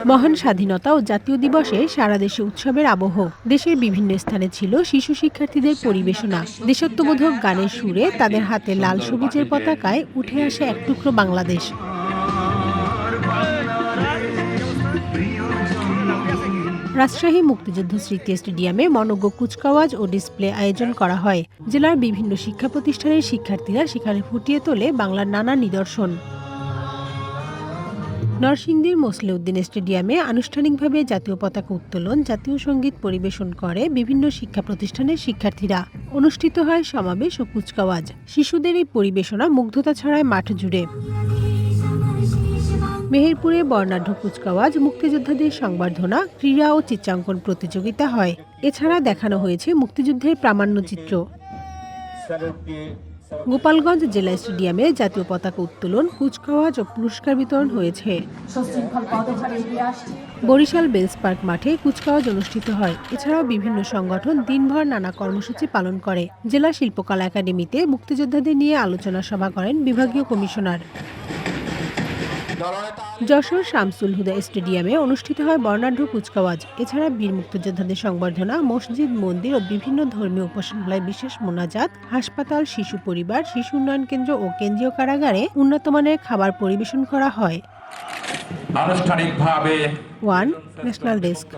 মহান স্বাধীনতা ও জাতীয় দিবসে সারা দেশে উৎসবের আবহ। দেশের বিভিন্ন স্থানে ছিল শিশু শিক্ষার্থীদের পরিবেশনা। দেশাত্মবোধক গানের সুরে তাদের হাতে লাল সবুজের পতাকায় উঠে আসে এক টুকরো বাংলাদেশ। রাজশাহী মুক্তিযুদ্ধ স্মৃতি স্টেডিয়ামে মনোজ্ঞ কুচকাওয়াজ ও ডিসপ্লে আয়োজন করা হয়। জেলার বিভিন্ন শিক্ষা প্রতিষ্ঠানের শিক্ষার্থীরা সেখানে ফুটিয়ে তোলে বাংলার নানা নিদর্শন। নরসিংদীর মোসলেউদ্দিন স্টেডিয়ামে আনুষ্ঠানিকভাবে জাতীয় পতাকা উত্তোলন, জাতীয় সঙ্গীত পরিবেশন করে বিভিন্ন শিক্ষা প্রতিষ্ঠানের শিক্ষার্থীরা। অনুষ্ঠিত হয় সমাবেশ ও কুচকাওয়াজ। শিশুদের এই পরিবেশনা মুগ্ধতা ছড়ায় মাঠ জুড়ে। মেহেরপুরে বর্ণাঢ্য কুচকাওয়াজ, মুক্তিযোদ্ধাদের সংবর্ধনা, ক্রীড়া ও চিত্রাঙ্কন প্রতিযোগিতা হয়। এছাড়া দেখানো হয়েছে মুক্তিযুদ্ধের প্রামাণ্যচিত্র। গোপালগঞ্জ জেলা স্টেডিয়ামে জাতীয় পতাকা উত্তোলন, কুচকাওয়াজ ও পুরস্কার বিতরণ হয়েছে। বরিশাল বেলস পার্ক মাঠে কুচকাওয়াজ অনুষ্ঠিত হয়। এছাড়াও বিভিন্ন সংগঠন দিনভর নানা কর্মসূচি পালন করে। জেলা শিল্পকলা একাডেমিতে মুক্তিযোদ্ধাদের নিয়ে আলোচনা সভা করেন বিভাগীয় কমিশনার। যশোর শামসুল হুদা স্টেডিয়ামে অনুষ্ঠিত হয় বর্ণাঢ্য কুচকাওয়াজ। এছাড়া বীর মুক্তিযোদ্ধাদের সংবর্ধনা, মসজিদ, মন্দির ও বিভিন্ন ধর্মীয় উপাসনালয়ে বিশেষ মোনাজাত, হাসপাতাল, শিশু পরিবার, শিশু উন্নয়ন কেন্দ্র ও কেন্দ্রীয় কারাগারে উন্নতমানের খাবার পরিবেশন করা হয়। আনুষ্ঠানিকভাবে ওয়ান ন্যাশনাল ডেস্ক।